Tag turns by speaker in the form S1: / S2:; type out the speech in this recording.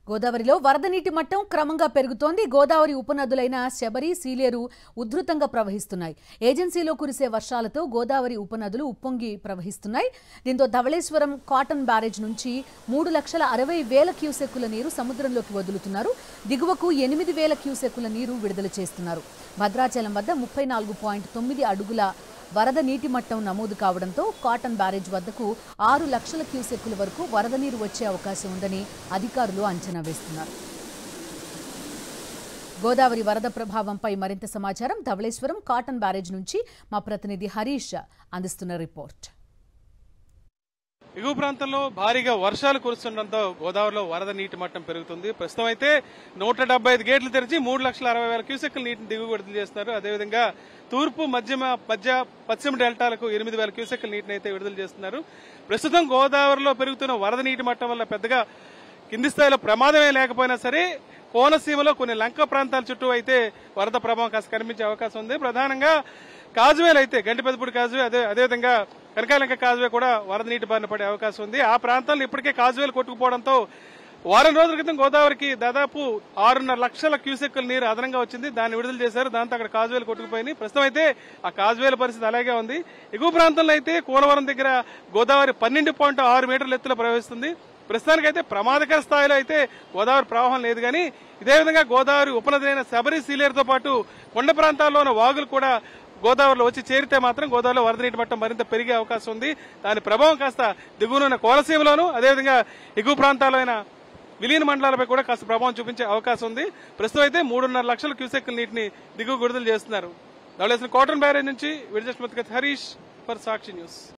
S1: గోదావరిలో వరద నీటి మట్టం క్రమంగా పెరుగుతోంది. గోదావరి ఉపనదులైన శబరి, సీలేరు ఉధృతంగా ప్రవహిస్తున్నాయి. ఏజెన్సీలో కురిసే వర్షాలతో గోదావరి ఉపనదులు ఉప్పొంగి ప్రవహిస్తున్నాయి. దీంతో ధవళేశ్వరం కాటన్ బ్యారేజ్ నుంచి 3,60,000 క్యూసెక్కుల నీరు సముద్రంలోకి వదులుతున్నారు. దిగువకు 8,000 క్యూసెక్కుల నీరు విడుదల చేస్తున్నారు. భద్రాచలం వద్ద 34.9 అడుగుల వరద నీటి మట్టం నమోదు కావడంతో కాటన్ బ్యారేజ్ వద్దకు 6 లక్షల క్యూసెక్కుల వరకు వరద నీరు వచ్చే అవకాశం ఉందని అధికారులు అంచనా వేస్తున్నారు. గోదావరి వరద ప్రభావంపై మరింత సమాచారం ధవళేశ్వరం కాటన్ బ్యారేజ్ నుంచి మా ప్రతినిధి హరీష్ అందిస్తున్న రిపోర్ట్.
S2: ఎగువ ప్రాంతంలో భారీగా వర్షాలు కురుస్తుండటంతో గోదావరిలో వరద నీటి మట్టం పెరుగుతుంది. ప్రస్తుతం అయితే 175 గేట్లు తెరిచి 3,60,000 క్యూసెక్కుల నీటిని దిగువ విడుదల చేస్తున్నారు. అదేవిధంగా తూర్పు మధ్య పశ్చిమ డెల్టాలకు 8,000 క్యూసెక్కుల నీటిని అయితే విడుదల చేస్తున్నారు. ప్రస్తుతం గోదావరిలో పెరుగుతున్న వరద నీటి మట్టం వల్ల పెద్దగా కింది స్థాయిలో ప్రమాదమే లేకపోయినా సరే కోనసీమలో కొన్ని లంక ప్రాంతాల చుట్టూ అయితే వరద ప్రభావం కాస్త కనిపించే అవకాశం ఉంది. ప్రధానంగా కాజువేలు అయితే గంటిపెదపూడి కాజువే అదేవిధంగా కనకాలంక కాజువే కూడా వరద నీటి బారిన పడే అవకాశం ఉంది. ఆ ప్రాంతాల్లో ఇప్పటికే కాజువేలు కొట్టుకుపోవడంతో వారం రోజుల క్రితం గోదావరికి దాదాపు 6.5 లక్షల క్యూసెక్కుల నీరు అదనంగా వచ్చింది. దాన్ని విడుదల చేశారు. దాంతో అక్కడ కాజువేలు కొట్టుకుపోయింది. ప్రస్తుతం అయితే ఆ కాజువేల పరిస్థితి అలాగే ఉంది. ఎగువ ప్రాంతంలో అయితే కూనవరం దగ్గర గోదావరి 12.6 మీటర్ల ఎత్తులో ప్రవహిస్తుంది. ప్రస్తుతానికైతే ప్రమాదకర స్థాయిలో అయితే గోదావరి ప్రవాహం లేదు. కానీ ఇదే విధంగా గోదావరి ఉపనదులైన శబరి, సీలేరుతో పాటు కొండ ప్రాంతాల్లో ఉన్న వాగులు కూడా గోదావరిలో వచ్చి చేరితే మాత్రం గోదావరిలో వరద నీటి మట్టం మరింత పెరిగే అవకాశం ఉంది. దాని ప్రభావం కాస్త దిగువనున్న కోనసీమలోను అదేవిధంగా ఎగువ ప్రాంతాలైన విలీన మండలాలపై కూడా కాస్త ప్రభావం చూపించే అవకాశం ఉంది. ప్రస్తుతం అయితే 3.5 లక్షల క్యూసెక్కుల నీటిని దిగువ విడుదల చేస్తున్నారు. ధవళేశ్వరం కాటన్ బ్యారేజ్ నుంచి హరీష్ ఫర్ సాక్షి న్యూస్.